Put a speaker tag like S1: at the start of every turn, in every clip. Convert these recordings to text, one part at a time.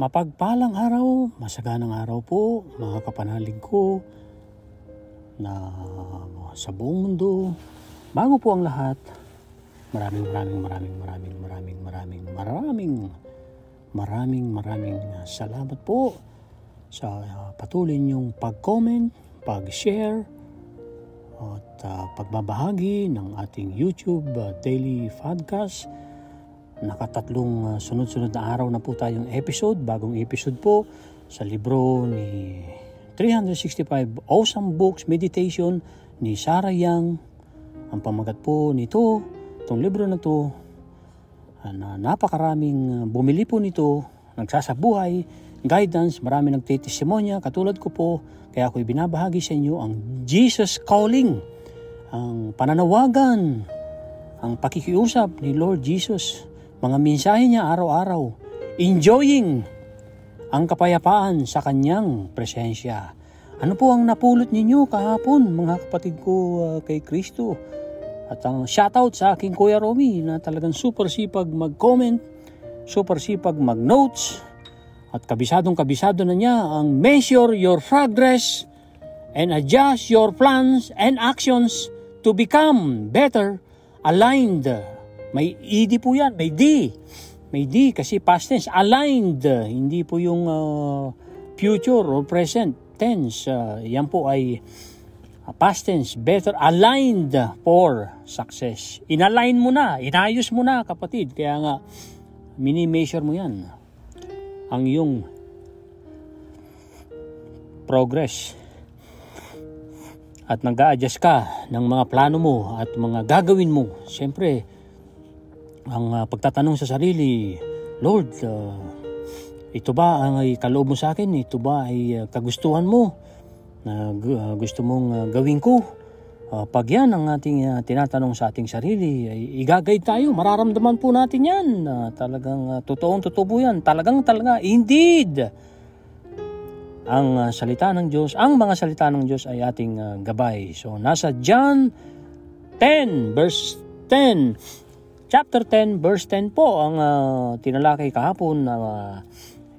S1: Mapagpalang araw, masaganang araw po mga kapanalig ko na sa buong mundo. Bago po ang lahat, maraming salamat po sa patuloy niyong pag-comment, pag-share at pagbabahagi ng ating YouTube daily podcast. Nakatatlong sunod-sunod na araw na po tayong bagong episode po sa libro ni 365 Awesome Books Meditation ni Sarah Young. Ang pamagat po nito, itong libro na to, na napakaraming bumili po nito, nagsasabuhay, guidance, marami nagtitestimonya, katulad ko po, kaya ako ibinabahagi sa inyo ang Jesus Calling, ang pananawagan, ang pakikiusap ni Lord Jesus. Mga mensahe niya araw-araw, enjoying ang kapayapaan sa kanyang presensya. Ano po ang napulot ninyo kahapon, mga kapatid ko kay Kristo? At ang shoutout sa aking Kuya Romy na talagang super sipag mag-comment, super sipag mag-notes, at kabisadong-kabisado na niya ang measure your progress and adjust your plans and actions to become better aligned. May ED po yan, may D. May D kasi past tense, aligned. Hindi po yung future or present tense. Yan po ay past tense, better aligned for success. Inalign mo na, inayos mo na kapatid. Kaya nga, mini-measure mo yan. Ang iyong progress. At nag-a-adjust ka ng mga plano mo at mga gagawin mo. Siyempre, ang pagtatanong sa sarili, Lord, ito ba ang kaloob mo sa akin? Ito ba ay kagustuhan mo na gusto mong gawin ko? Pag yan ang ating tinatanong sa ating sarili, ay i-guide tayo. Mararamdaman po natin yan. Talagang totoo po yan. Talaga, indeed. Ang salita ng Diyos, ang mga salita ng Diyos ay ating gabay. So, nasa John 10, verse 10. Chapter 10, verse 10 po ang tinalakay kahapon na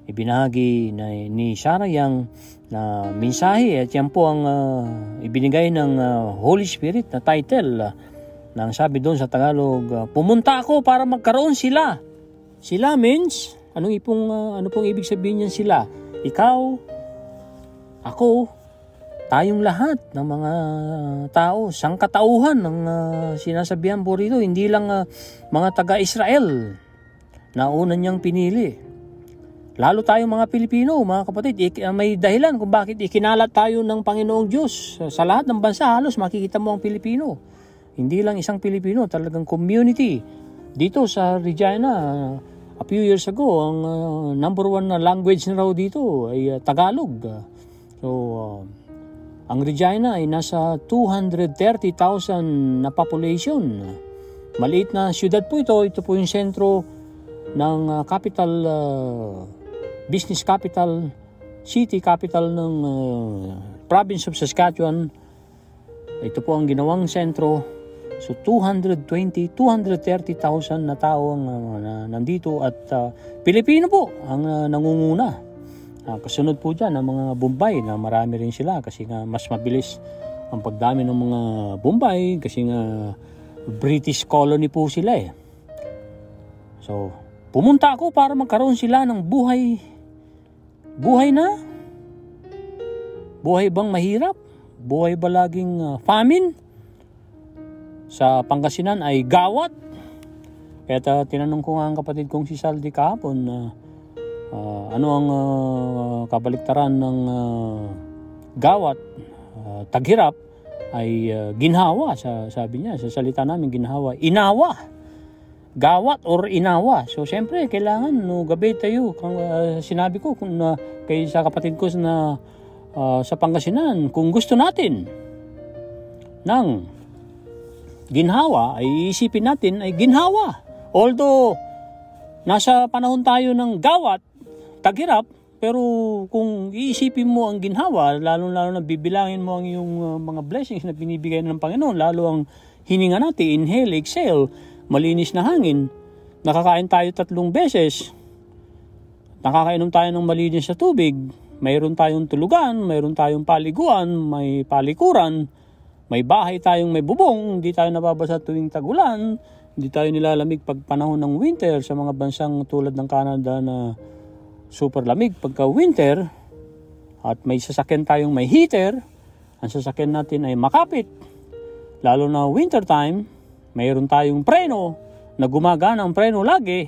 S1: ibinahagi ni Sarah Young na mensahe. At yan po ang ibinigay ng Holy Spirit na title. Na ang sabi doon sa Tagalog, pumunta ako para magkaroon sila. Sila means, ano pong ibig sabihin niyan sila? Ikaw, ako, tayong lahat ng mga tao, sangkatauhan ng sinasabihan po rito, hindi lang mga taga-Israel na una niyang pinili. Lalo tayong mga Pilipino, mga kapatid, may dahilan kung bakit ikinalat tayo ng Panginoong Diyos. Sa lahat ng bansa, halos makikita mo ang Pilipino. Hindi lang isang Pilipino, talagang community. Dito sa Regina, a few years ago, ang number one na language na raw dito ay Tagalog. So, ang Regina ay nasa 230,000 na population. Maliit na syudad po ito. Ito po yung sentro ng capital, business capital, city capital ng province of Saskatchewan. Ito po ang ginawang sentro. So 230,000 na tao ang nandito at Pilipino po ang nangunguna. Kasunod po dyan ang mga Bombay na marami rin sila kasi nga mas mabilis ang pagdami ng mga Bombay kasi nga British colony po sila eh. So, pumunta ako para magkaroon sila ng buhay. Buhay na? Buhay bang mahirap? Buhay ba laging famine? Sa Pangasinan ay gawat. Kaya tinanong ko nga ang kapatid kong si Saldi kahapon na ano ang kabaliktaran ng gawat, taghirap ay ginhawa, sabi niya. Sa salita namin ginhawa, inawa. Gawat or inawa. So siyempre kailangan gabi tayo. Sinabi ko kay sa kapatid ko na sa Pangasinan, kung gusto natin ng ginhawa, ay isipin natin ay ginhawa. Although nasa panahon tayo ng gawat, taghirap, pero kung iisipin mo ang ginhawa, lalo-lalo na bibilangin mo ang iyong mga blessings na binibigay ng Panginoon, lalo ang hininga natin, inhale, exhale, malinis na hangin, nakakain tayo 3 beses, nakakainom tayo ng malinis na tubig, mayroon tayong tulugan, mayroon tayong paliguan, may palikuran, may bahay tayong may bubong, hindi tayo nababasa tuwing tagulan, hindi tayo nilalamig pag panahon ng winter sa mga bansang tulad ng Canada na super lamig pagka winter, at may sasakyan tayong may heater, ang sasakyan natin ay makapit. Lalo na winter time, mayroon tayong preno na gumagana ang preno lagi,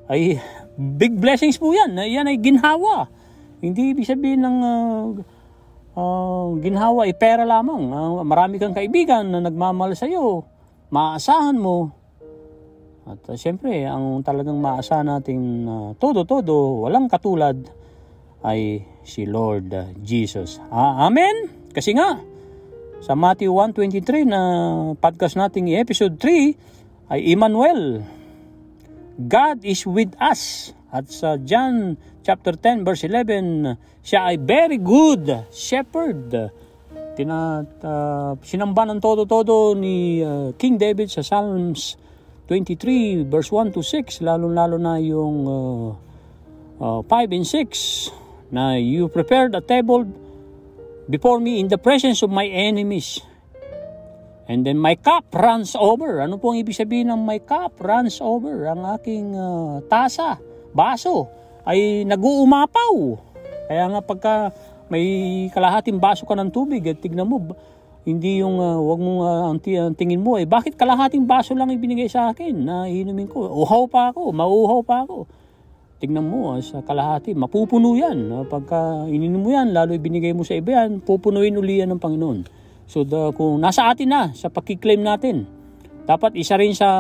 S1: ay big blessings po yan. Yan ay ginhawa. Hindi ibig sabihin ng ginhawa ay pera lamang. Marami kang kaibigan na nagmamahal sa iyo, maaasahan mo. At siyempre, ang talagang maasahan natin todo-todo, walang katulad, ay si Lord Jesus. Amen? Kasi nga, sa Matthew 1:23 na podcast nating episode 3 ay Emmanuel, God is with us. At sa John chapter 10 verse 11, siya ay very good shepherd. Sinamba ng todo-todo ni King David sa Psalms 23 verse 1 to 6, lalo-lalo na yung 5 and 6, na you prepared a table before me in the presence of my enemies. And then my cup runs over. Ano pong ibig sabihin ng my cup runs over? Ang aking tasa, baso, ay nag-uumapaw. Kaya nga pagka may kalahating baso ka ng tubig, at tignan mo, hindi yung wag mong ang tingin mo, bakit kalahating baso lang ibinigay sa akin na inumin ko? Mauuhaw pa ako. Tignan mo, sa kalahati, mapupuno yan. Pagka ininom mo yan, lalo ibinigay mo sa iba yan, pupunuin uli yan ng Panginoon. So kung nasa atin na, sa pagkiklaim natin, dapat isa rin sa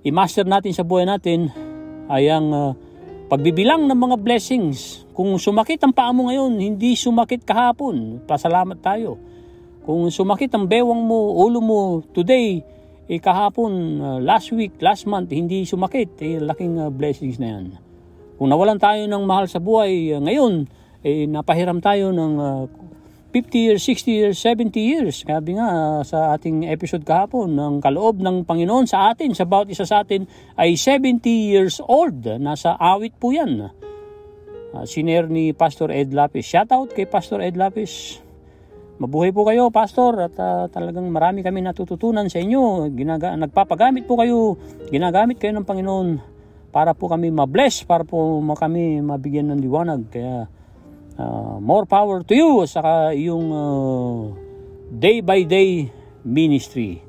S1: i-master natin sa buhay natin ay ang pagbibilang ng mga blessings. Kung sumakit ang paa mo ngayon, hindi sumakit kahapon, pasalamat tayo. Kung sumakit ang bewang mo, ulo mo today, kahapon, last week, last month, hindi sumakit, laking blessings na yan. Kung nawalan tayo ng mahal sa buhay ngayon, napahiram tayo ng 50 years, 60 years, 70 years. Sabi nga sa ating episode kahapon, ng kaloob ng Panginoon sa atin, sa bawat isa sa atin, ay 70 years old. Nasa awit po yan. Siner ni Pastor Ed Lapis. Shout out kay Pastor Ed Lapis. Mabuhay po kayo, Pastor, at talagang marami kami natututunan sa inyo. Nagpapagamit po kayo, ginagamit kayo ng Panginoon para po kami ma-bless, para po kami mabigyan ng liwanag. Kaya more power to you, saka yung day by day ministry.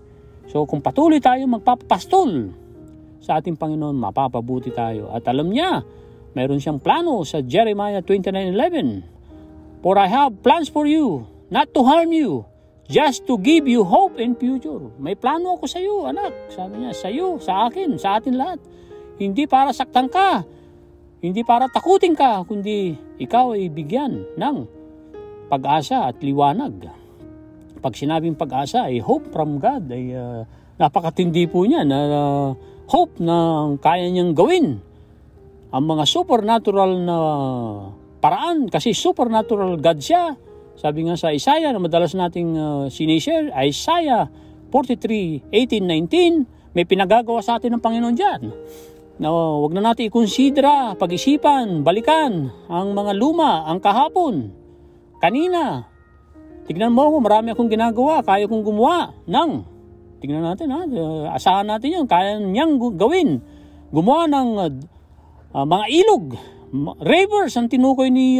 S1: So kung patuloy tayo magpapastol sa ating Panginoon, mapapabuti tayo. At alam niya, mayroon siyang plano sa Jeremiah 29:11. For I have plans for you, not to harm you, just to give you hope and future. May plano ako sa iyo, anak. Sabi niya, sa iyo, sa akin, sa atin lahat. Hindi para saktan ka, hindi para takutin ka, kundi ikaw ay bigyan ng pag-asa at liwanag. Pag sinabing pag-asa ay hope from God, ay napakatindi po niya na hope na kaya niyang gawin ang mga supernatural na paraan, kasi supernatural God siya. Sabi nga sa Isaiah na madalas nating sinishare, Isaiah 43:18-19, may pinagagawa sa atin ng Panginoon dyan. No, wag na natin i-considera, pag-isipan, balikan ang mga luma, ang kahapon, kanina. Tignan mo ako, marami akong ginagawa, kaya kong gumawa ng. Tignan natin, asahan natin yan, kaya niyang gawin. Gumawa ng mga ilog, rivers, ang tinukoy ni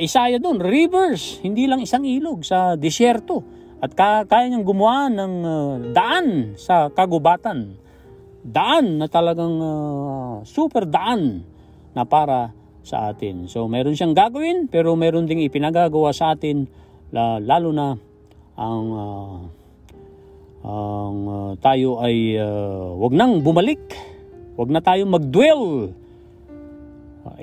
S1: Isaiah doon, rivers, hindi lang isang ilog sa disyerto. At kaya niyang gumawa ng daan sa kagubatan. Daan na talagang super daan na para sa atin. So meron siyang gagawin, pero meron ding ipinagagawa sa atin, lalo na ang tayo ay wag nang bumalik, wag na tayo mag-dwell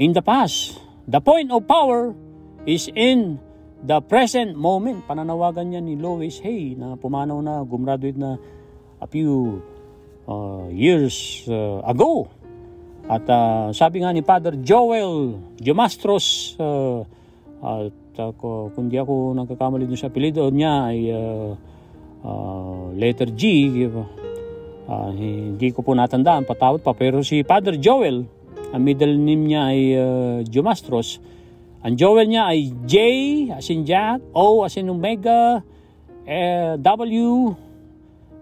S1: in the past. The point of power is in the present moment. Pananawagan niya ni Lois Hay na pumanaw na, gumraduate na a few years ago. At sabi nga ni Father Joel Diomastros, kung di ako nagkakamali dun sa apelyido niya ay letter G, hindi ko po natandaan, patawad pa, pero si Father Joel Ang middle name niya ay Jumastros. Ang Joel niya ay J as in Jack, O as in Omega, W,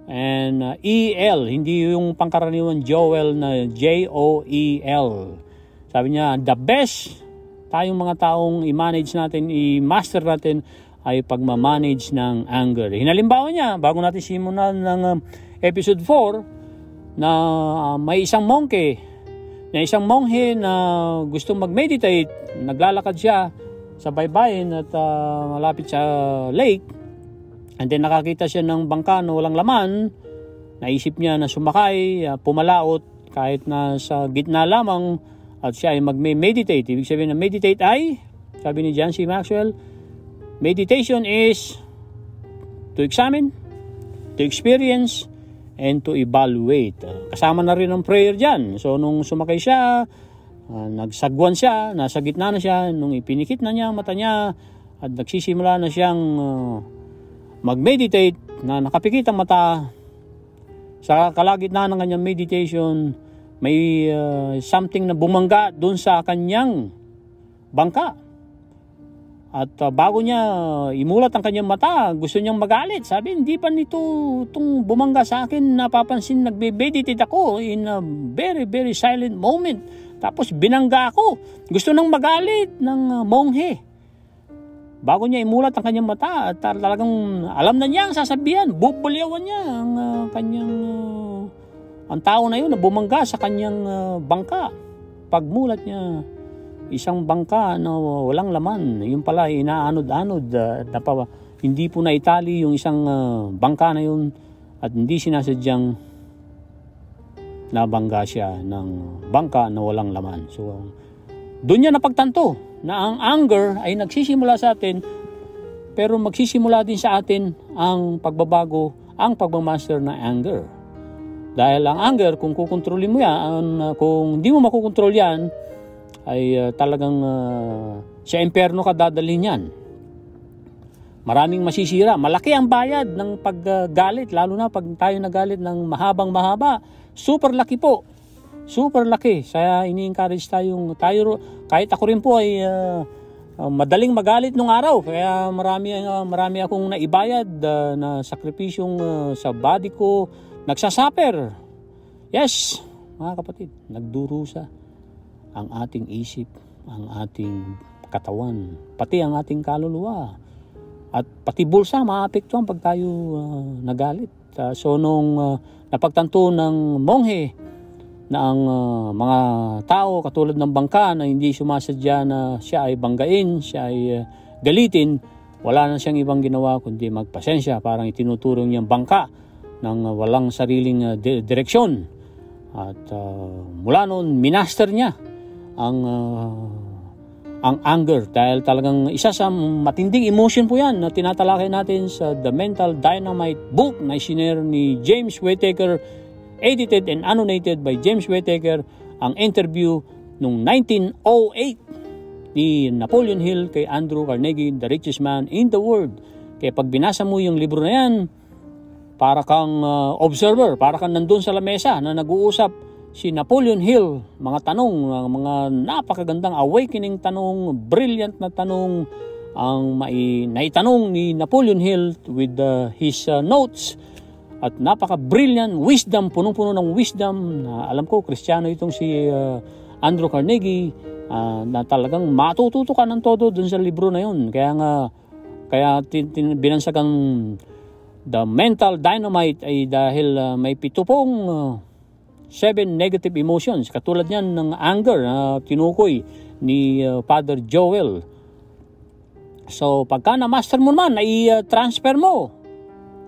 S1: and E-L. Hindi yung pangkaraniwan Joel na J-O-E-L. Sabi niya, the best tayong mga taong i-manage natin, i-master natin ay pagmamanage ng anger. Hinalimbawa niya, bago natin simulan ng episode 4, na may isang monghe na gustong mag-meditate. Naglalakad siya sa baybayin at malapit sa lake, and then nakakita siya ng bangka na walang laman. Naisip niya na sumakay, pumalaot kahit na sa gitna lamang, at siya ay mag-meditate. Ibig sabihin na meditate ay, sabi ni John C. Maxwell, meditation is to examine, to experience, and to evaluate. Kasama na rin ang prayer dyan. So nung sumakay siya, nagsagwan siya, nasa gitna na siya, nung ipinikit na niya ang mata niya at nagsisimula na siyang mag-meditate, na nakapikit ang mata, sa kalagitnaan ng kanyang meditation, may something na bumangga doon sa kanyang bangka. At bago niya imulat ang kanyang mata, gusto niyang magalit. Sabi, hindi pa itong bumangga sa akin napapansin, nagbe-meditate ako in a very, very silent moment. Tapos binangga ako. Gusto nang magalit ng monghe. Bago niya imulat ang kanyang mata, at talagang alam na niya ang sasabihan. Bubulyawan niya ang ang tao na yun na bumangga sa kanyang bangka. Pagmulat niya, isang bangka na walang laman. Yung pala, inaanod-anod. Hindi po naitali yung isang bangka na yun, at hindi sinasadyang nabangga siya ng bangka na walang laman. So, doon niya napagtanto na ang anger ay nagsisimula sa atin, pero magsisimula din sa atin ang pagbabago, ang pagmamaster ng anger. Dahil ang anger, kung kukontrolin mo yan, kung hindi mo makukontrol yan, ay talagang sa impyerno ka dadalhin yan. Maraming masisira. Malaki ang bayad ng paggalit, lalo na pag tayo nagalit ng mahabang-mahaba. Super laki po. Super laki. Kaya ini-encourage tayo, kahit ako rin po ay madaling magalit nung araw. Kaya marami akong naibayad na sakripisyong sa body ko. Nagsasuffer. Yes, mga kapatid, nagdurusa ang ating isip, ang ating katawan, pati ang ating kaluluwa. At pati bulsa, maapektuhan pag tayo nagalit. So nung napagtanto ng monghe na ang mga tao katulad ng bangka na hindi sumasadya na siya ay banggain, siya ay galitin, wala na siyang ibang ginawa kundi magpasensya. Parang itinuturo niyang bangka ng walang sariling direksyon. At mula noon, minaster niya ang anger, dahil talagang isa sa matinding emotion po yan na tinatalakay natin sa The Mental Dynamite book na isinare ni James Whittaker, edited and annotated by James Whittaker, ang interview noong 1908 ni Napoleon Hill kay Andrew Carnegie, the richest man in the world. Kaya pag binasa mo yung libro na yan, para kang observer, para kang nandun sa lamesa na nag-uusap si Napoleon Hill, mga tanong, mga napakagandang awakening tanong, brilliant na tanong ang naitanong ni Napoleon Hill with his notes, at napaka-brilliant wisdom, punong-puno ng wisdom. Alam ko, Kristiyano itong si Andrew Carnegie, na talagang matututo ka ng todo dun sa libro na yun. Kaya binansagang The Mental Dynamite ay dahil may 7 negative emotions. Katulad niyan ng anger na tinukoy ni Father Joel. So pagka na-master mo naman, nai-transfer mo,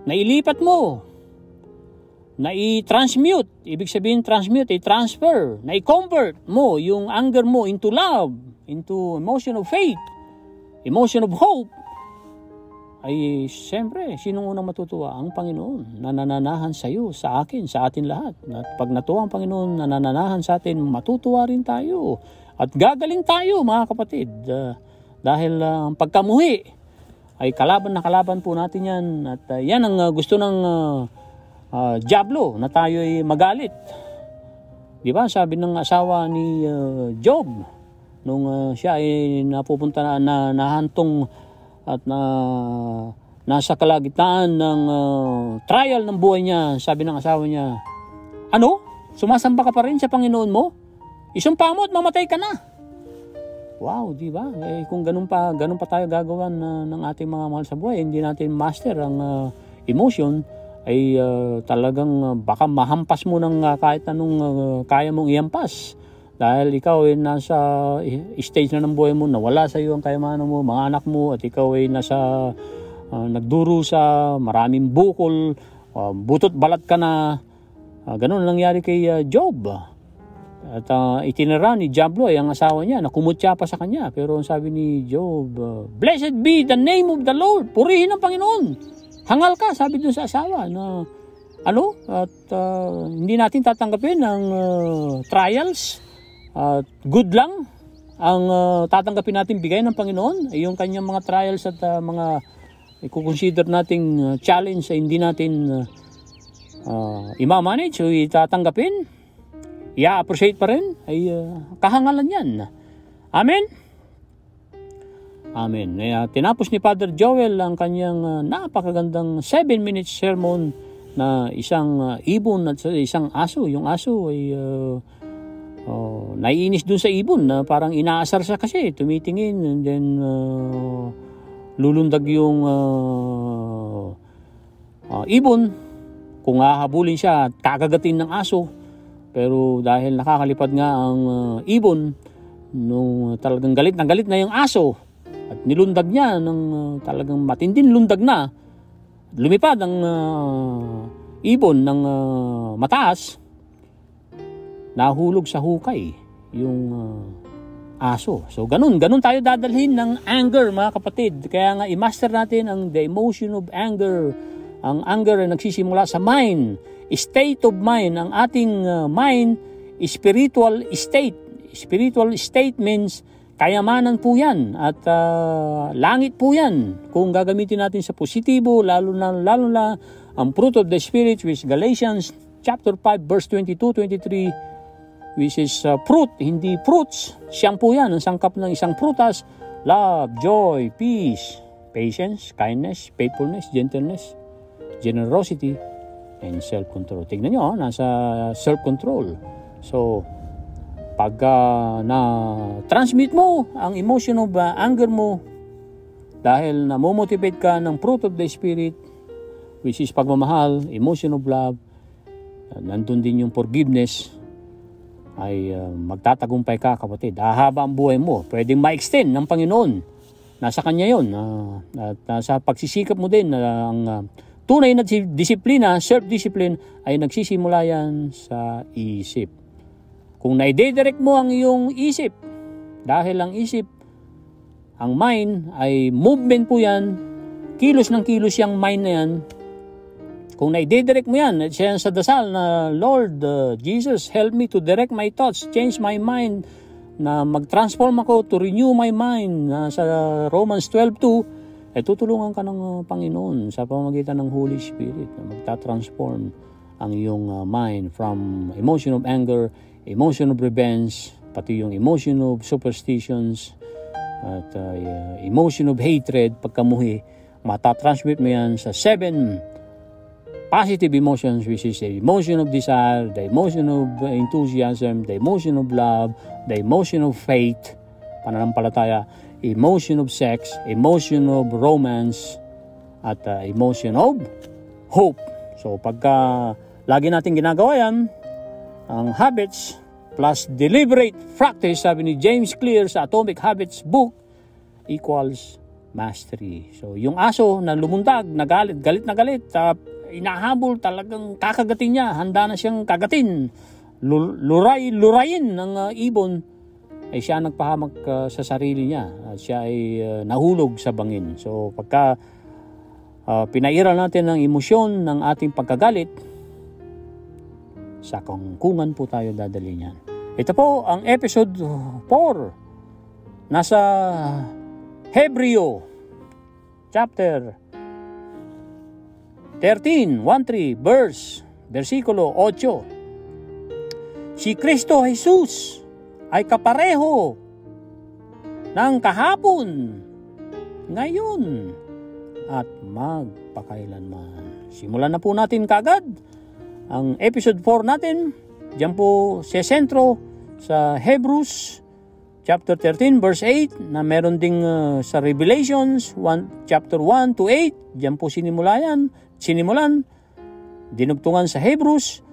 S1: nailipat mo, nai-transmute, ibig sabihin transmute, i-transfer, nai-convert mo yung anger mo into love, into emotion of faith, emotion of hope, ay siyempre, sinong unang matutuwa? Ang Panginoon na nananahan sa iyo, sa akin, sa atin lahat. At pag natuwa ang Panginoon na nananahan sa atin, matutuwa rin tayo. At gagaling tayo, mga kapatid. Dahil ang pagkamuhi ay kalaban na kalaban po natin yan. At yan ang gusto ng Diablo, na tayo ay magalit. Di ba? Sabi ng asawa ni Job, nung siya ay napupunta na nahantong at nasa kalagitnaan ng trial ng buhay niya, sabi ng asawa niya, ano? Sumasamba ka pa rin sa Panginoon mo? Isumpa mo at mamatay ka na. Wow, di ba? Kung ganun pa tayo gagawa ng ating mga mahal sa buhay, hindi natin master ang emotion, ay talagang baka mahampas mo ng kahit anong kaya mong ihampas. Dahil ikaw ay nasa stage na ng buhay mo, nawala sa iyo ang kayamanan mo, mga anak mo, at ikaw ay nasa nagdurusa, maraming bukol, butot balat ka na. Ganun nangyari kay Job. At itinira ni Diablo ay ang asawa niya na kumutya pa sa kanya. Pero sabi ni Job, blessed be the name of the Lord. Purihin ang Panginoon. Hangal ka, sabi dun sa asawa na hindi natin tatanggapin ang trials. Good lang ang tatanggapin natin bigay ng Panginoon. Yung kanyang mga trials at mga i-consider nating challenge ay hindi natin i-manage o itatanggapin, i-appreciate pa rin, ay kahangalan yan. Amen? Amen. Tinapos ni Father Joel ang kanyang napakagandang 7-minute sermon na isang ibon at isang aso. Yung aso ay naiinis dun sa ibon na parang inaasar siya kasi tumitingin, and then lulundag yung ibon kung hahabulin siya at kakagatin ng aso. Pero dahil nakakalipad nga ang ibon, nung talagang galit na yung aso at nilundag niya ng talagang matinding lundag na, lumipad ang ibon ng mataas, nahulog sa hukay yung aso. So ganun tayo dadalhin ng anger, mga kapatid. Kaya nga i-master natin ang the emotion of anger. Ang anger ay nagsisimula sa mind, state of mind. Ang ating mind, spiritual state. Spiritual state means kayamanan po yan at langit po yan. Kung gagamitin natin sa positibo, lalo na ang fruit of the Spirit, which Galatians chapter 5 verse 22-23, which is fruit, hindi fruits. Siyang po yan, ang sangkap ng isang prutas: love, joy, peace, patience, kindness, faithfulness, gentleness, generosity, and self-control. Tignan nyo, nasa self-control. So, pag na-transmit mo ang emotion of anger mo, dahil na-motivate ka ng fruit of the Spirit, which is pagmamahal, emotion of love, nandun din yung forgiveness, ay magtatagumpay ka, kapatid. Hahaba ang buhay mo. Pwedeng ma-extend ng Panginoon. Nasa Kanya yun. At nasa pagsisikap mo din ang tunay na disiplina, self-discipline, ay nagsisimula yan sa isip. Kung naidedirect mo ang iyong isip, dahil ang isip, ang mind, ay movement po yan, kilos ng kilos yung mind na yan. Kung naidedirect mo yan, siya sa dasal na, Lord Jesus, help me to direct my thoughts, change my mind, na mag-transform ako to renew my mind. Sa Romans 12:2, tutulungan ka ng Panginoon sa pamamagitan ng Holy Spirit na magta-transform ang iyong mind from emotion of anger, emotion of revenge, pati yung emotion of superstitions, at emotion of hatred, pagkamuhi. Matatransmit mo yan sa 7 positive emotions, which is the emotion of desire, the emotion of enthusiasm, the emotion of love, the emotion of faith, pananampalataya, emotion of sex, emotion of romance, at emotion of hope. So pagka lagi natin ginagawa yan, ang habits plus deliberate practice, sabi ni James Clear sa Atomic Habits book, equals mastery. So yung aso na lumundag, galit na galit, inahabol, talagang kakagatin niya, handa na siyang kagatin, lurayin ng ibon, ay siya nagpahamak sa sarili niya at siya ay nahulog sa bangin. So pagka pinairal natin ang emosyon ng ating pagkagalit, sa kangkungan po tayo dadali niyan. Ito po ang episode 4, nasa Hebreo chapter 13, 1-3, versikulo 8. si Kristo Jesus ay kapareho ng kahapon, ngayon, at magpakailanman. Simulan na po natin kaagad ang episode 4 natin. Diyan po sa sentro sa Hebrews chapter 13 verse 8 na meron ding sa Revelations chapter 1 to 8. Diyan po sinimulan. Dinugtungan sa Hebrews,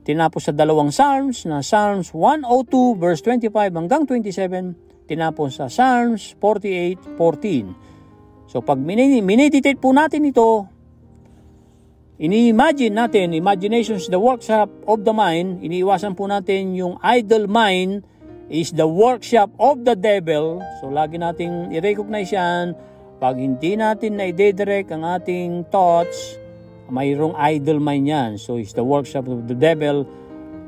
S1: tinapos sa dalawang Psalms na Psalms 102 verse 25 hanggang 27, tinapos sa Psalms 48:14. So pag mineditate po natin ito, ini-imagine natin, imagination is the workshop of the mind, iniiwasan po natin yung idle mind is the workshop of the devil. So lagi nating i-recognize yan. Pag hindi natin na-direct ang ating thoughts, mayroong idle mind yan. So it's the workshop of the devil.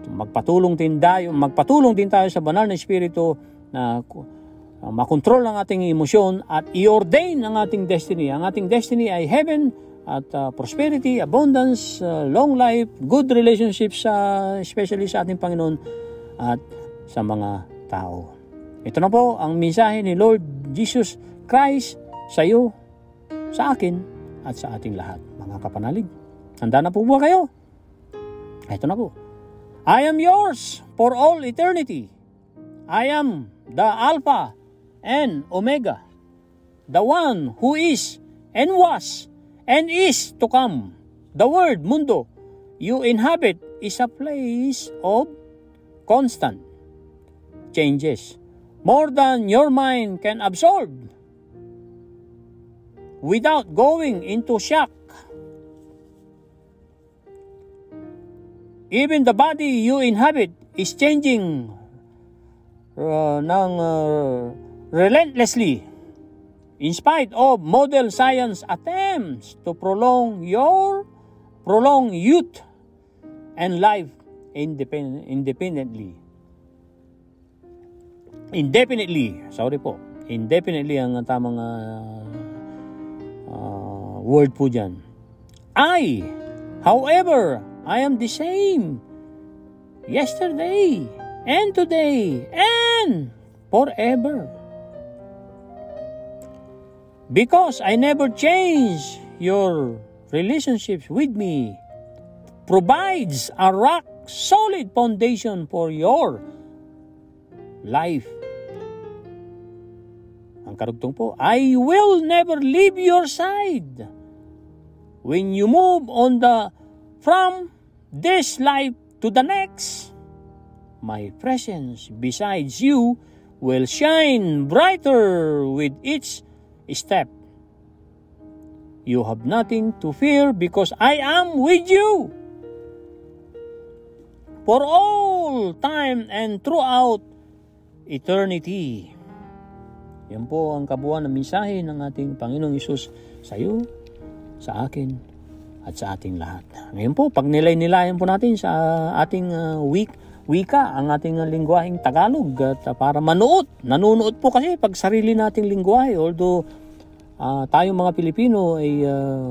S1: Magpatulong din tayo sa banal na espiritu na makontrol ang ating emosyon at i-ordain ang ating destiny. Ang ating destiny ay heaven at prosperity, abundance, long life, good relationships, especially sa ating Panginoon at sa mga tao. Ito na po ang mensahe ni Lord Jesus Christ sa iyo, sa akin, at sa ating lahat, mga kapanalig. Handa na po ba kayo? Ito na po. I am yours for all eternity. I am the Alpha and Omega, the one who is and was and is to come. The word mundo you inhabit is a place of constant changes, more than your mind can absorb, without going into shock. Even the body you inhabit is changing relentlessly, in spite of modern science attempts to prolong youth and life indefinitely. Indefinitely ang tamang word po dyan. However, I am the same yesterday and today and forever. Because I never change, your relationships with me provides a rock solid foundation for your life. Ang karugtong po, I will never leave your side. When you move from this life to the next, my presence besides you will shine brighter with each step. You have nothing to fear because I am with you for all time and throughout eternity. Yan po ang kabuuan ng mensahe ng ating Panginoong Hesus sa iyo, sa akin, at sa ating lahat. Ngayon po, pag nilay-nilayan po natin sa ating wika, ang ating lingwaheng Tagalog, at para nanunood po kasi pag sarili nating lingwahe, although tayong mga Pilipino ay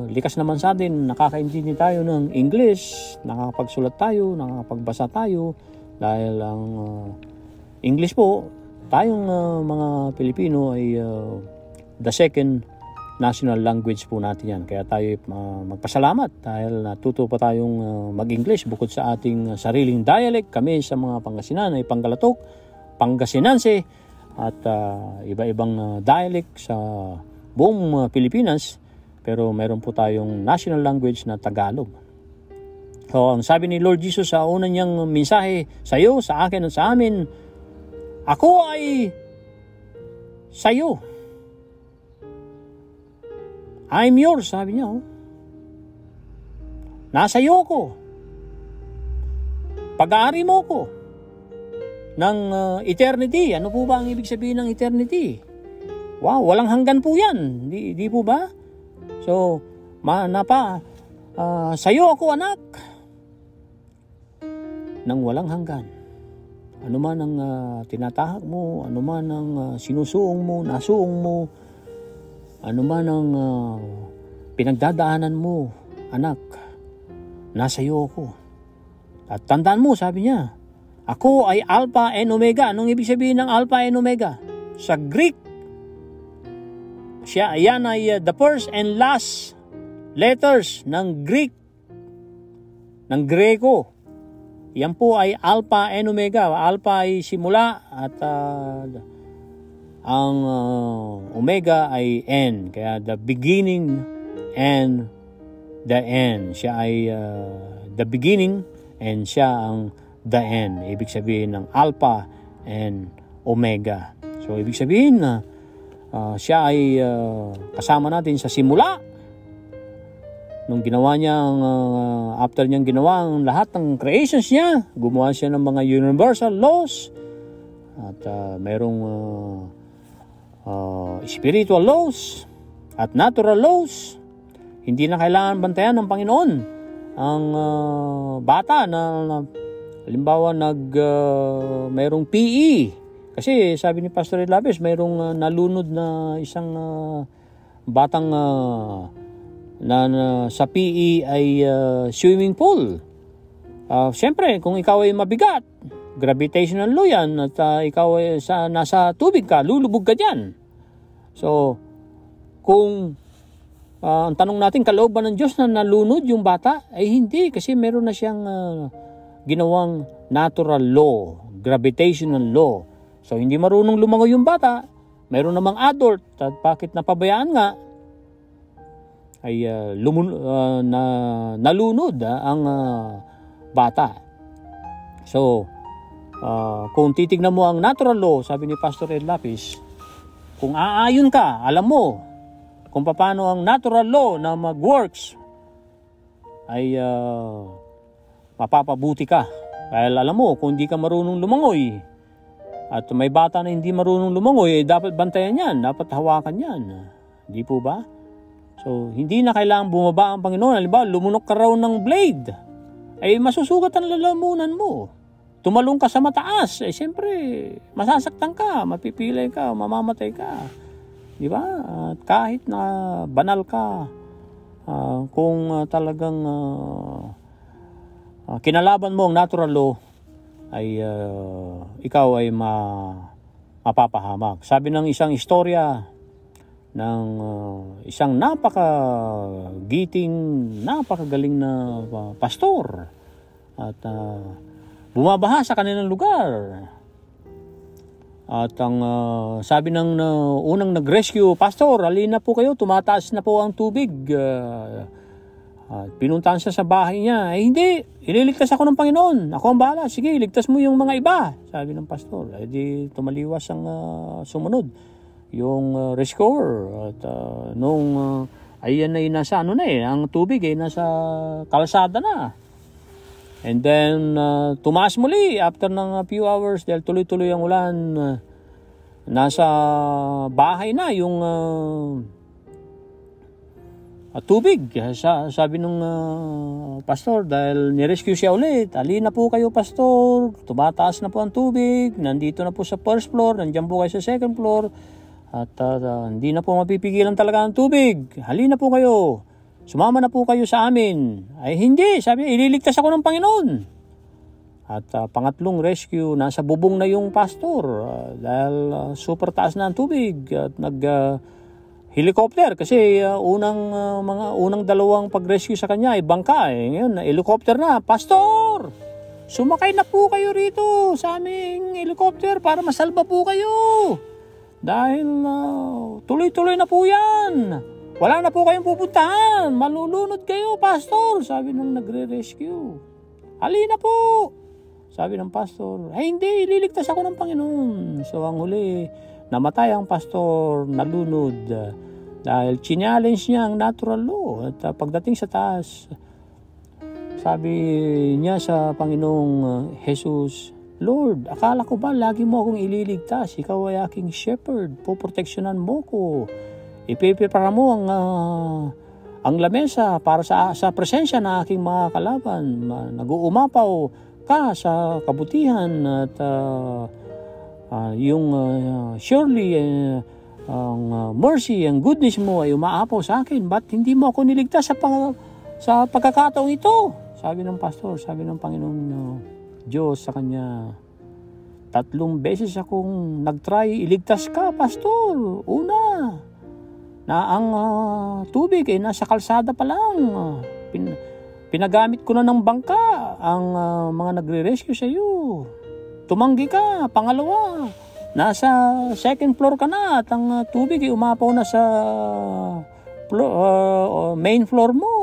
S1: likas naman sa atin, nakakaintindi tayo ng English, nakakapagsulat tayo, nakakapagbasa tayo, dahil ang English po, tayong mga Pilipino ay the second national language po natin yan. Kaya tayo magpasalamat dahil natuto pa tayong mag-English bukod sa ating sariling dialect. Kami sa mga Pangasinan ay Panggalatok, Pangasinense at iba-ibang dialect sa buong Pilipinas. Pero meron po tayong national language na Tagalog. So ang sabi ni Lord Jesus sa unang niyang mensahe sa iyo, sa akin at sa amin, ako ay sa iyo. I'm yours, sabi niya. Nasa iyo ko. Pag-aari mo ko ng eternity. Ano po ba ang ibig sabihin ng eternity? Wow, walang hanggan po yan. Di po ba? So, sa iyo ako, anak. Nang walang hanggan. Ano man ang tinatahak mo, ano man ang sinusuong mo, nasuong mo, ano man ang pinagdadaanan mo, anak, nasa iyo ako. At tandaan mo, sabi niya, Ako ay Alpha and Omega. Anong ibig sabihin ng Alpha and Omega? Sa Greek, yan ay the first and last letters ng Greek, ng Greko. Yan po ay Alpha and Omega. Alpha ay simula at ang Omega ay end. Kaya the beginning and the end. Siya ay the beginning and siya ang the end. Ibig sabihin ng Alpha and Omega. So ibig sabihin na siya ay kasama natin sa simula. Nung ginawa niya, after niyang ginawa ang lahat ng creations niya, gumawa siya ng mga universal laws at mayroong spiritual laws at natural laws. Hindi na kailangan bantayan ng Panginoon ang bata na halimbawa mayroong PE. Kasi sabi ni Pastor Ed Lapis, mayroong nalunod na isang batang na sa PE ay swimming pool. Siyempre, kung ikaw ay mabigat, gravitational law yan, at ikaw ay nasa tubig ka, lulubog ka dyan. So, kung ang tanong natin, kalooban ng Diyos na nalunod yung bata, ay hindi, kasi meron na siyang ginawang natural law, gravitational law. So, hindi marunong lumangoy yung bata, meron namang adult, at bakit napabayaan nga, ay nalunod ang bata. So, kung titignan mo ang natural law, sabi ni Pastor Ed Lapis, kung aayon ka, alam mo kung paano ang natural law na mag-works, ay mapapabuti ka. Dahil alam mo, kung hindi ka marunong lumangoy, at may bata na hindi marunong lumangoy, dapat bantayan yan, dapat hawakan yan. Hindi po ba? So, hindi na kailangang bumaba ang Panginoon. Halimbawa, lumunok ka raw ng blade, ay masusugat ang lalamunan mo. Tumalong ka sa mataas, siyempre, masasaktan ka, mapipilay ka, mamamatay ka. Di ba? At kahit na banal ka, kung talagang kinalaban mo ang natural law, ay ikaw ay mapapahamak. Sabi ng isang istorya, ng isang napakagiting, napakagaling na pastor at bumabaha sa kanilang lugar. At ang sabi ng unang nag-rescue, pastor, alin na po kayo, tumataas na po ang tubig. Pinuntahan siya sa bahay niya. Hindi, ililigtas ako ng Panginoon. Ako ang bahala. Sige, iligtas mo yung mga iba, sabi ng pastor. Di tumaliwas ang sumunod, yung rescuer. At ayan ay nasa ang tubig ay nasa kalsada na. And then tumaas muli after ng few hours dahil tuloy-tuloy ang ulan. Nasa bahay na yung tubig. Sabi nung pastor, dahil nirescue siya ulit, alin na po kayo, pastor, tumataas na po ang tubig, nandito na po sa first floor, nandiyan po kayo sa second floor, at hindi na po mapipigilan talaga ang tubig. Halina po kayo, sumama na po kayo sa amin. Ay hindi, sabi, ililigtas ako ng Panginoon. At pangatlong rescue, nasa bubong na yung pastor dahil super taas na ang tubig. At helicopter kasi unang dalawang pag-rescue sa kanya ay bangka. Ngayon, helicopter na. Pastor, sumakay na po kayo rito sa aming helicopter para masalba po kayo. Dahil tuloy-tuloy na po yan. Wala na po kayong pupuntahan. Malulunod kayo, pastor, sabi nung nagre-rescue. Halina po, sabi ng pastor. Ay hindi, ililigtas ako ng Panginoon. So ang huli, namatay ang pastor, nalunod. Dahil challenge niya ang natural law. At pagdating sa taas, sabi niya sa Panginoong Jesus, Lord, akala ko ba lagi mo akong ililigtas? Ikaw ay aking shepherd. Poproteksyonan mo ko. Ipipirpara mo ang lamesa para sa presensya ng aking mga kalaban. Nag-uumapaw ka sa kabutihan at surely ang mercy, ang goodness mo ay umaapaw sa akin. Ba't hindi mo ako niligtas sa pagkakataong ito? Sabi ng pastor, sabi ng Panginoon Diyos sa kanya, 3 beses akong nagtry iligtas ka, Pastor. Una, na ang tubig ay nasa kalsada pa lang. Pinagamit ko na ng bangka ang mga nagre-rescue sa iyo. Tumanggi ka. Pangalawa, nasa 2nd floor ka na at ang tubig ay umapaw na sa main floor mo.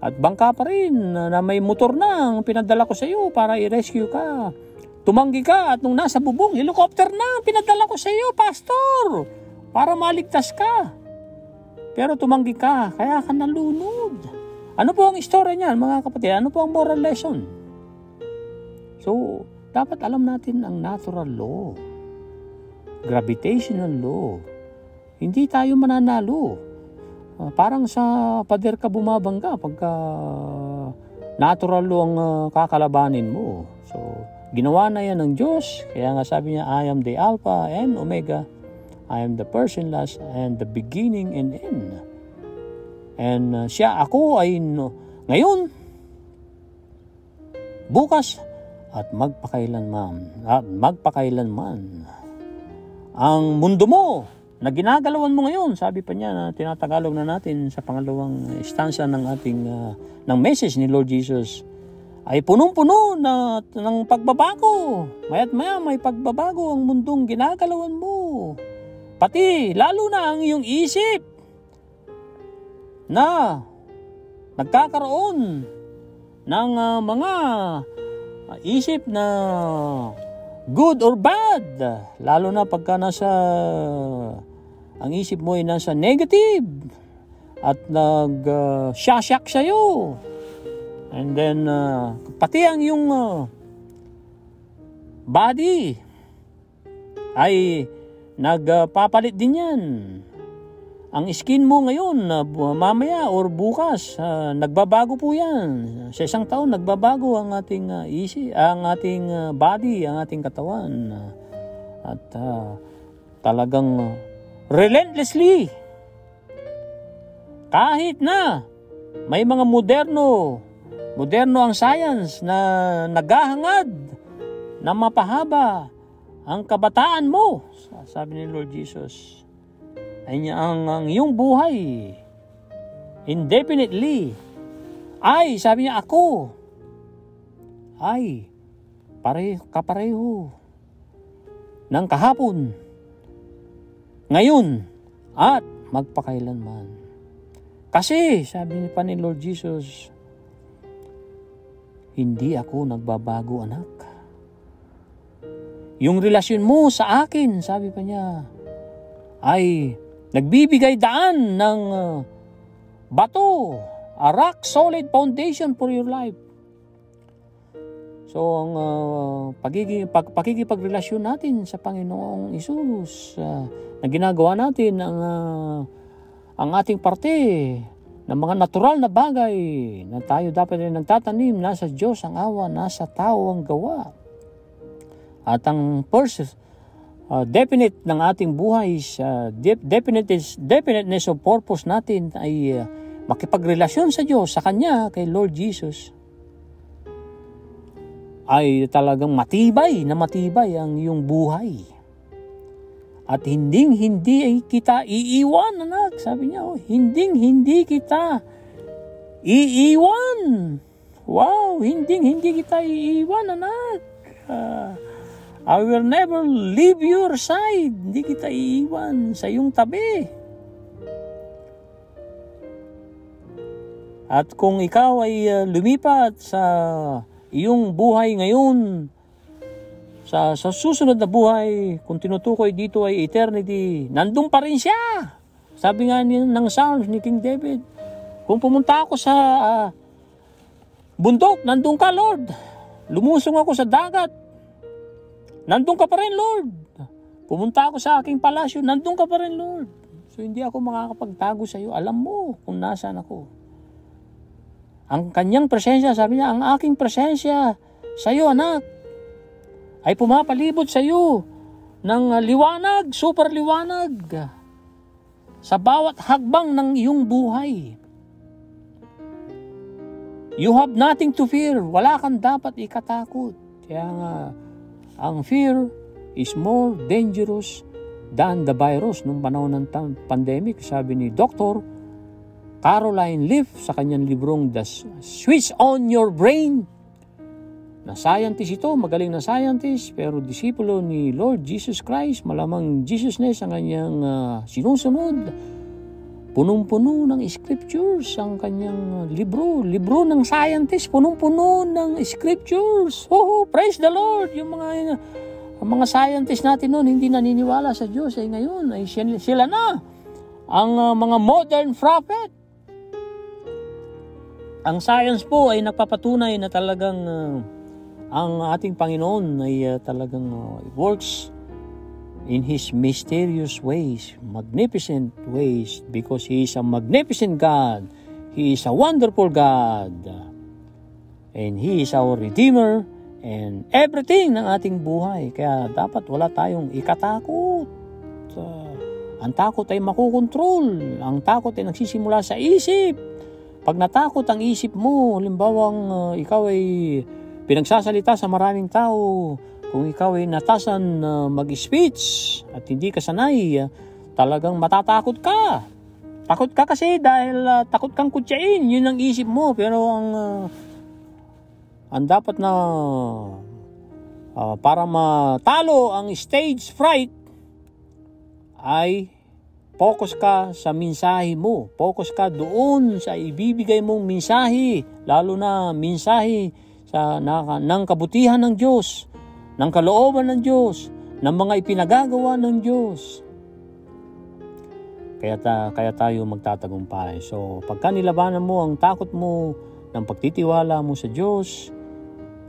S1: At bangka pa rin na may motor na ang pinadala ko sa iyo para i-rescue ka. Tumanggi ka at nung nasa bubong, helicopter na ang pinadala ko sa iyo, Pastor, para maligtas ka. Pero tumanggi ka, kaya ka nalunod. Ano po ang istorya niyan, mga kapatid? Ano po ang moral lesson? So, dapat alam natin ang natural law, gravitational law. Hindi tayo mananalo. Parang sa pader ka bumabangga pagka natural law ang kakalabanin mo. So, ginawa na yan ng Diyos. Kaya nga sabi niya, I am the Alpha and Omega. I am the first and last and the beginning and end. And ako ay ngayon, bukas, at magpakailanman. Ang mundo mo na ginagalawan mo ngayon, sabi pa niya na tinatagalog na natin sa pangalawang stanza ng ating ng message ni Lord Jesus, ay punong-puno ng pagbabago. Maya't maya may pagbabago ang mundong ginagalawan mo. Pati lalo na ang iyong isip na nagkakaroon ng mga isip na good or bad. Lalo na pagka ang isip mo ay nasa negative at nag-shasyak sa'yo. And then, pati ang iyong body ay nagpapalit din yan. Ang skin mo ngayon, mamaya or bukas, nagbabago po yan. Sa isang taon, nagbabago ang ating ang ating body, ang ating katawan. At talagang relentlessly, kahit na may mga moderno ang science na naghahangad na mapahaba ang kabataan mo. Sabi ni Lord Jesus, ay ang iyong buhay indefinitely ay, sabi niya, ako ay kapareho ng kahapon, ngayon at magpakailanman. Kasi sabi pa ni Lord Jesus, hindi ako nagbabago, anak. Yung relasyon mo sa akin, sabi pa niya, ay nagbibigay daan ng bato, a rock solid foundation for your life. So ang pakikipagrelasyon natin sa Panginoong Hesus, na ginagawa natin ang ating parte ng mga natural na bagay na tayo dapat rin nagtatanim, nasa Diyos ang awa, nasa tao ang gawa. At ang first definite ng ating buhay, definiteness of purpose natin ay makipagrelasyon sa Diyos, sa Kanya, kay Lord Jesus, ay talagang matibay ang iyong buhay. At hindi kita iiwan, anak. Sabi niya, hindi kita iiwan. Wow, hindi kita iiwan, anak. I will never leave your side. Hindi kita iiwan sa iyong tabi. At kung ikaw ay lumipat sa iyong buhay ngayon, sa susunod na buhay, kung tinutukoy dito ay eternity, nandun pa rin siya. Sabi nga ng Psalms ni King David, kung pumunta ako sa bundok, nandun ka, Lord. Lumusong ako sa dagat, nandun ka pa rin, Lord. Pumunta ako sa aking palasyo, nandun ka pa rin, Lord. So hindi ako makakapagtago sa iyo. Alam mo kung nasaan ako. Ang kanyang presensya, sabi niya, ang aking presensya sa iyo, anak, ay pumapalibot sa iyo ng liwanag, super liwanag, sa bawat hagbang ng iyong buhay. You have nothing to fear. Wala kang dapat ikatakot. Kaya nga, ang fear is more dangerous than the virus nung panahon ng pandemic. Sabi ni Dr. Caroline Leaf sa kanyang librong The Switch on Your Brain. Na scientist ito, magaling na scientist, pero disipulo ni Lord Jesus Christ, malamang Jesusness ang kanyang sinusunod. Punong-puno ng scriptures ang kanyang libro ng scientist, punong-puno ng scriptures. Oh, praise the Lord! Yung mga scientist natin noon hindi naniniwala sa Diyos, ay ngayon ay sila na ang mga modern prophet. Ang science po ay nagpapatunay na talagang ang ating Panginoon ay talagang works in His mysterious ways, magnificent ways, because He is a magnificent God. He is a wonderful God. And He is our Redeemer and everything ng ating buhay. Kaya dapat wala tayong ikatakot. Ang takot ay makukontrol. Ang takot ay nagsisimula sa isip. Pag natakot ang isip mo, halimbawang ikaw ay pinagsasalita sa maraming tao, kung ikaw ay natasan mag-speech at hindi ka sanay, talagang matatakot ka. Takot ka kasi dahil takot kang kutsain, yun ang isip mo. Pero ang dapat na para matalo ang stage fright ay focus ka sa mensahe mo. Focus ka doon sa ibibigay mong mensahe, lalo na mensahe ng kabutihan ng Diyos, ng kalooban ng Diyos, ng mga ipinagagawa ng Diyos. Kaya tayo magtatagumpay. So, pagka nilabanan mo ang takot mo ng pagtitiwala mo sa Diyos,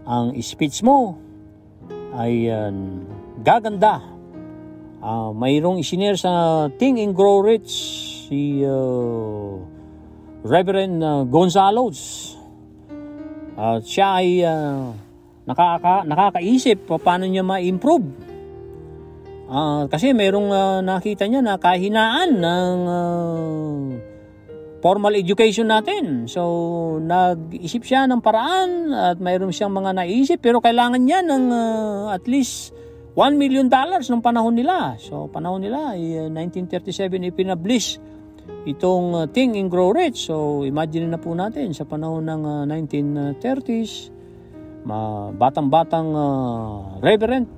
S1: ang speech mo ay gaganda. Mayroong isinare sa Think and Grow Rich si Reverend Gonzalo's. Siya ay nakakaisip paano niya ma-improve. Kasi mayroong nakita niya na kahinaan ng formal education natin. So, nag-isip siya ng paraan at mayroon siyang mga naisip, pero kailangan niya ng at least $1 million nung panahon nila. So, panahon nila ay 1937 ipinablish itong Think and Grow Rich. So, imagine na po natin sa panahon ng 1930s, batang-batang reverend,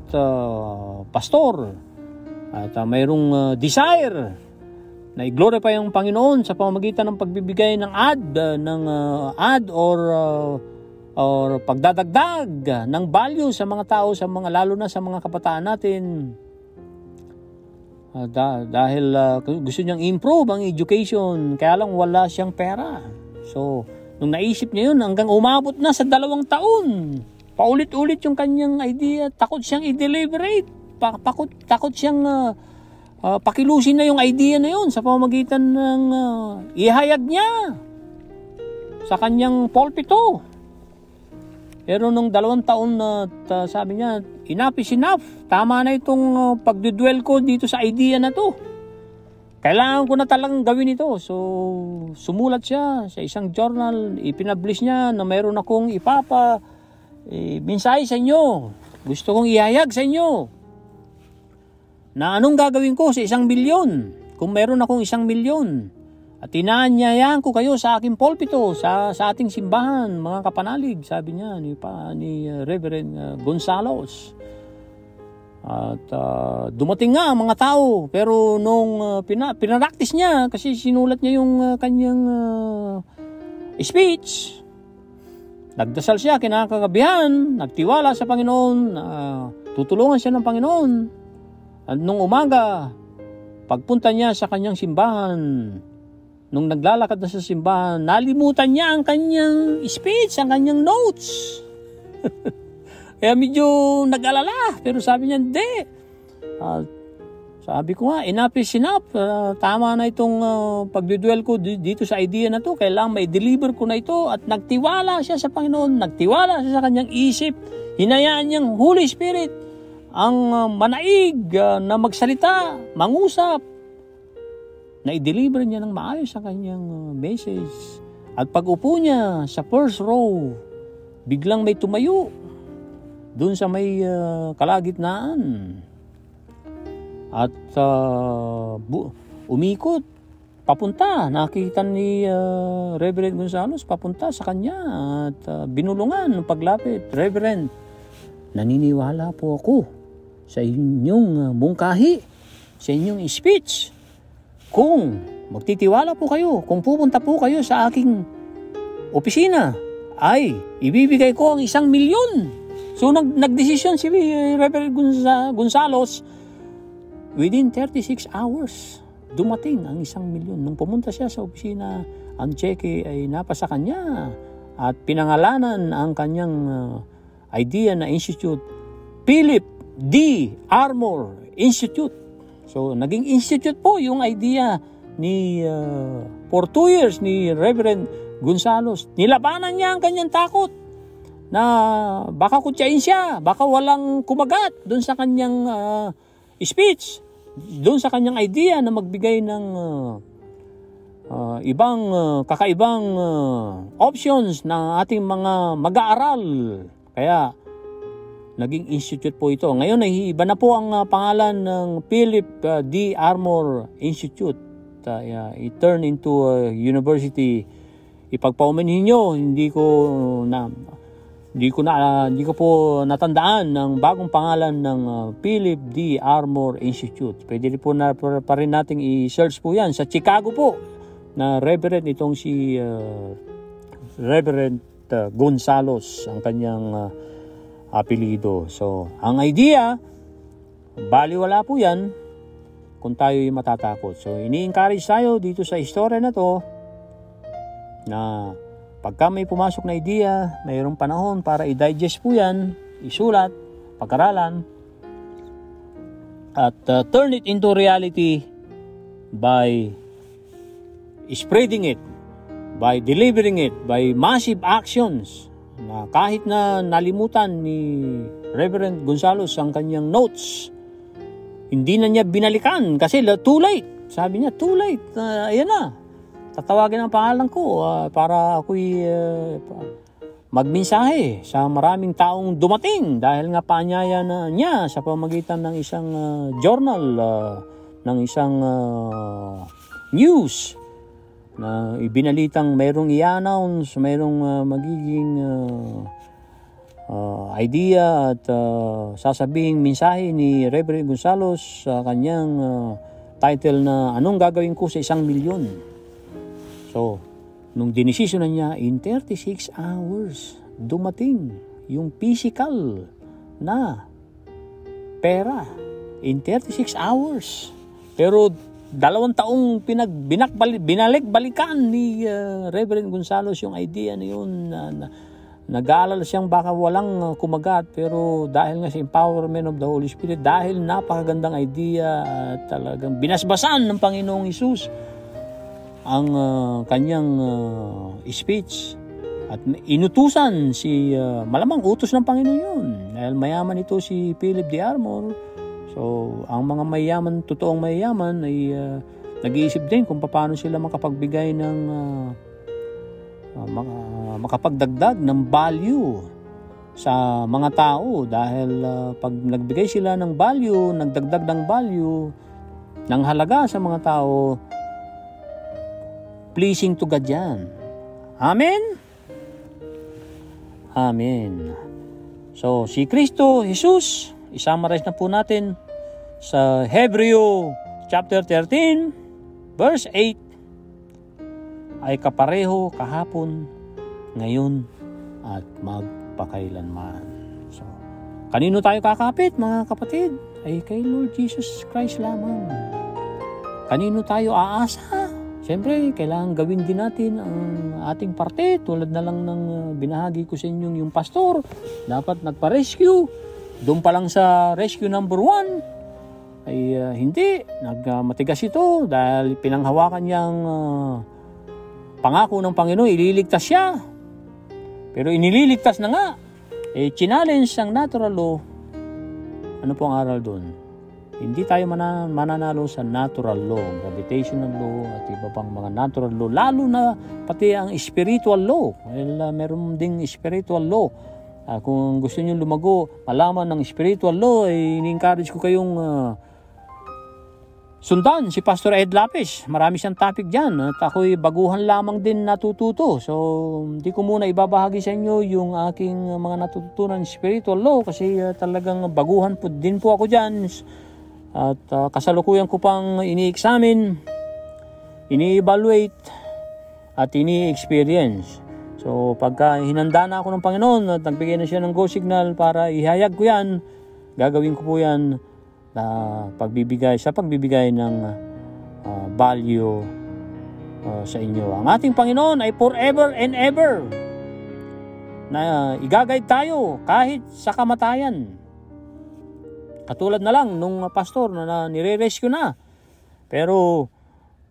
S1: pastor, at mayroong desire na i-glorify ang Panginoon sa pamamagitan ng pagbibigay ng ad or pagdadagdag ng value sa mga tao, lalo na sa mga kabataan natin. Dahil gusto niyang improve ang education, kaya lang wala siyang pera. So, nung naisip niya yun, hanggang umabot na sa 2 taon, paulit-ulit yung kanyang idea, takot siyang i-deliberate, takot siyang pakilusin na yung idea na yun sa pamamagitan ng ihayag niya sa kanyang pulpito. Pero nung 2 taon na sabi niya, enough is enough. Tama na itong pagdudwell ko dito sa idea na to. Kailangan ko na talagang gawin ito. So, sumulat siya sa isang journal. Ipinablish niya na mayroon akong mensahe sa inyo. Gusto kong ihayag sa inyo na anong gagawin ko sa 1 milyon. Kung mayroon akong 1 milyon. At inaanyayahan ko kayo sa aking pulpito, sa ating simbahan, mga kapanalig, sabi niya ni Reverend Gonzalo's. At dumating nga ang mga tao, pero nung pinaraktis niya, kasi sinulat niya yung kanyang speech, nagdasal siya kinakagabihan, nagtiwala sa Panginoon, tutulungan siya ng Panginoon. At nung umaga, pagpunta niya sa kanyang simbahan, nung naglalakad na sa simbahan, nalimutan niya ang kanyang speech, ang kanyang notes. Kaya medyo nag-alala. Pero sabi niya, hindi. Sabi ko nga, enough is enough. Tama na itong pagdudwell ko dito sa idea na to. Kailangan ma-deliver ko na ito. At nagtiwala siya sa Panginoon. Nagtiwala siya sa kanyang isip. Hinayaan niyang Holy Spirit ang manaig na magsalita, mangusap, na i-deliver niya ng maayos ang kanyang message. At pag upo niya sa first row, biglang may tumayo. dun sa may kalagitnaan. At umikot papunta. Nakita ni Reverend Gonzales papunta sa kanya at binulungan ng paglapit. Reverend, naniniwala po ako sa inyong mungkahi, sa inyong speech. Kung magtitiwala po kayo, kung pupunta po kayo sa aking opisina, ay ibibigay ko ang 1 milyon. So nagdesisyon si Reverend Gonzales. Within 36 hours, dumating ang 1 milyon. Nung pumunta siya sa opisina, ang cheque ay napasa kanya at pinangalanan ang kanyang idea na institute, Philip D. Armor Institute. So, naging institute po yung idea ni for 2 years ni Reverend Gonzales. Nilabanan niya ang kanyang takot na baka kutyain siya, baka walang kumagat doon sa kanyang speech, doon sa kanyang idea na magbigay ng ibang kakaibang options ng ating mga mag-aaral. Kaya naging institute po ito. Ngayon ay iba na po ang pangalan ng Philip D. Armor Institute. It turned into a university. Ipagpaumanhin nyo, hindi ko po natandaan ng bagong pangalan ng Philip D. Armor Institute. Pwede rin po pa rin nating i-search po yan. Sa Chicago po, na Reverend itong si Reverend Gonzales, ang kanyang apelido. So, ang idea, baliwala po yan kung tayo'y matatakot. So, ini-encourage tayo dito sa istorya na to na pagka may pumasok na idea, mayroong panahon para i-digest po yan, isulat, pag-aralan, at turn it into reality by spreading it, by delivering it, by massive actions. Na kahit na nalimutan ni Reverend Gonzales ang kanyang notes, hindi na niya binalikan kasi too late. Sabi niya, too late. Ayan na. Tatawagin ang pangalan ko para ako'y magmensahe sa maraming taong dumating dahil nga paanyaya na niya sa pamagitan ng isang journal, ng isang news na ibinalitang mayroong i-announce, mayroong magiging idea at sasabing mensahe ni Reverend Gonzales sa kanyang title na anong gagawin ko sa 1 milyon. So, nung dinesisyon na niya, in 36 hours, dumating yung physical na pera. In 36 hours. Pero 2 taong binalik-balikan ni Reverend Gonzales yung idea na yun. Nag-aalala siyang baka walang kumagat, pero dahil nga sa empowerment of the Holy Spirit, dahil napakagandang idea at talagang binasbasan ng Panginoong Hesus ang kanyang speech at inutusan si malamang utos ng Panginoon yun dahil mayaman ito si Philip D. Armor. So ang mga mayaman, totoong mayaman ay nag-iisip din kung paano sila makapagbigay ng makapagdagdag ng value sa mga tao dahil pag nagbigay sila ng value, nagdagdag ng value ng halaga sa mga tao, pleasing to God yan. Amen? Amen. So, si Kristo, Jesus, isummarize na po natin sa Hebreo chapter 13, verse 8, ay kapareho kahapon, ngayon, at magpakailanman. So, kanino tayo kakapit, mga kapatid? Ay kay Lord Jesus Christ lamang. Kanino tayo aasa? Siyempre, kailangan gawin din natin ang ating parte. Tulad na lang ng binahagi ko sa inyong yung pastor. Dapat nagpa-rescue. Doon pa lang sa rescue number 1 ay hindi. Nagmatigas ito dahil pinanghawakan niyang pangako ng Panginoon. Ililigtas siya. Pero inililigtas na nga. Challenge ang natural law. Ano po ang aral doon? Hindi tayo mananalo sa natural law, gravitational law at iba pang mga natural law, lalo na pati ang spiritual law. Well, meron ding spiritual law Kung gusto niyo lumago, malaman ng spiritual law, ini-encourage ko kayong sundan si Pastor Ed Lapis. Marami siyang topic dyan at ako'y baguhan lamang din natututo. So, hindi ko muna ibabahagi sa inyo yung aking mga natututunan spiritual law kasi talagang baguhan po din po ako dyan. At kasalukuyan ko pang ini-examine, ini-evaluate at ini-experience. So pagka hinanda na ako ng Panginoon at nagbigay na siya ng go signal para ihayag ko yan, gagawin ko po yan na pagbibigay ng value sa inyo. Ang ating Panginoon ay forever and ever na i-guide tayo kahit sa kamatayan. Katulad na lang nung pastor na nire-rescue na, pero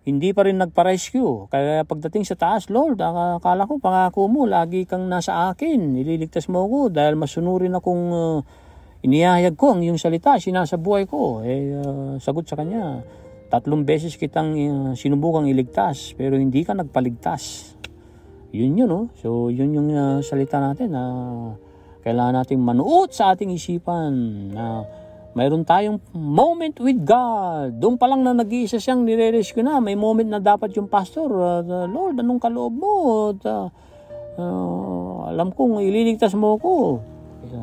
S1: hindi pa rin nagpa-rescue. Kaya pagdating sa taas, Lord, akala ko, pangako mo, lagi kang nasa akin. Ililigtas mo ako dahil masunurin akong inihayag ko ang iyong salita, sinasabuhay ko. Sagot sa kanya, 3 beses kitang sinubukang iligtas, pero hindi ka nagpaligtas. Yun, no? So, yun yung salita natin na kailangan nating manuot sa ating isipan na mayroon tayong moment with God. Doon pa lang na nag-iisa siyang nire-rescue na. May moment na dapat yung pastor, Lord, anong kaloob mo? Alam kong ililigtas mo ako.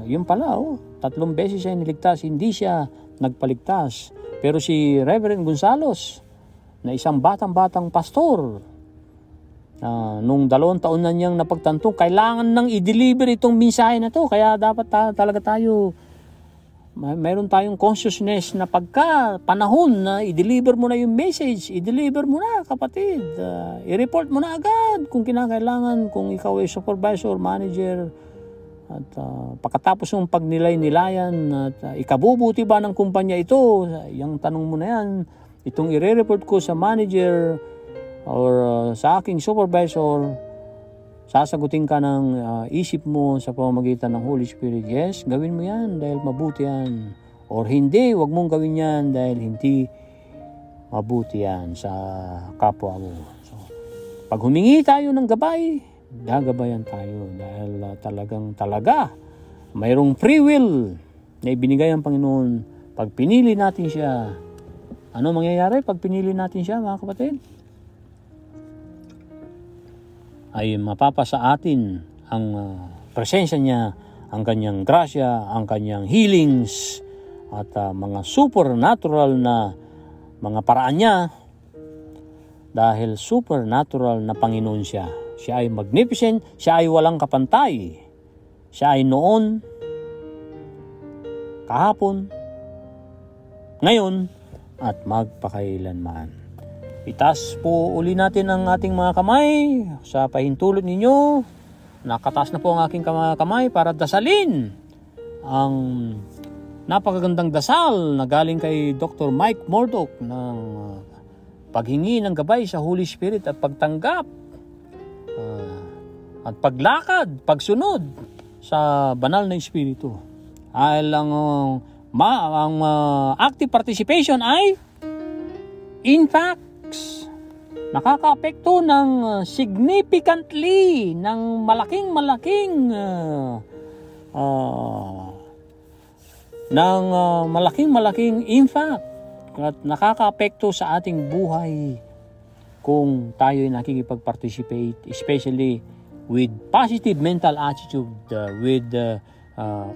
S1: Yun pala, 3 beses siya niligtas, hindi siya nagpaligtas. Pero si Reverend Gonzalos, na isang batang pastor, nung 2 taon na niyang napagtanto, kailangan nang i-deliver itong mensahe na to. Kaya dapat talaga tayo mayroon tayong consciousness na pagka panahon na i-deliver mo na yung message, i-deliver mo na, kapatid. I-report mo na agad kung kinakailangan, kung ikaw ay supervisor, manager, at pagkatapos ng pagnilay-nilayan at ikabubuti ba ng kumpanya ito, yung tanong mo na yan, itong i-report ko sa manager or sa aking supervisor, sasagutin ka ng isip mo sa pamamagitan ng Holy Spirit. Yes, gawin mo yan dahil mabuti yan. Or hindi, wag mong gawin yan dahil hindi mabuti yan sa kapwa mo. So, pag humingi tayo ng gabay, gagabayan tayo dahil talaga mayroong free will na ibinigay ang Panginoon. Pag pinili natin siya, ano mangyayari pag pinili natin siya, mga kapatid? Ay mapapasa atin ang presensya niya, ang kanyang grasya, ang kanyang healings, at mga supernatural na mga paraan niya, dahil supernatural na Panginoon siya. Siya ay magnificent, siya ay walang kapantay. Siya ay noon, kahapon, ngayon, at magpakailanman. Itaas po uli natin ang ating mga kamay sa pahintulot ninyo. Nakataas na po ang aking kamay para dasalin ang napakagandang dasal na galing kay Dr. Mike Murdock ng paghingi ng gabay sa Holy Spirit at pagtanggap at paglakad, pagsunod sa banal na Espiritu. Ang active participation ay in fact nakaka-apekto ng significantly, ng malaking impact at nakaka-apekto sa ating buhay kung tayo ay nakikipag-participate, especially with positive mental attitude, with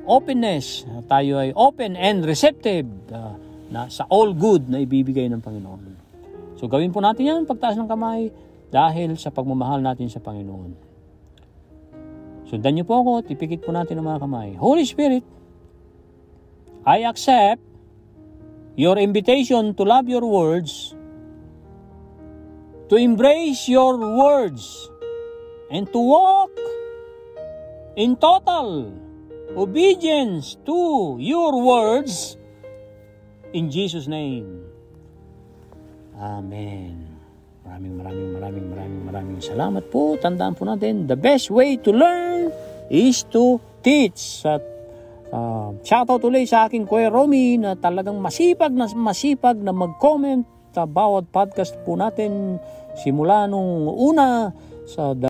S1: openness. Tayo ay open and receptive na sa all good na ibibigay ng Panginoon. So gawin po natin yan, pagtaas ng kamay, dahil sa pagmamahal natin sa Panginoon. Sundan niyo po ako, tipikit po natin ang mga kamay. Holy Spirit, I accept your invitation to love your words, to embrace your words, and to walk in total obedience to your words, in Jesus' name. Amen. Maraming salamat po. Tandaan po natin, the best way to learn is to teach. At shoutout ulit sa aking Kuya Romy na talagang masipag na mag-comment sa bawat podcast po natin simula nung una sa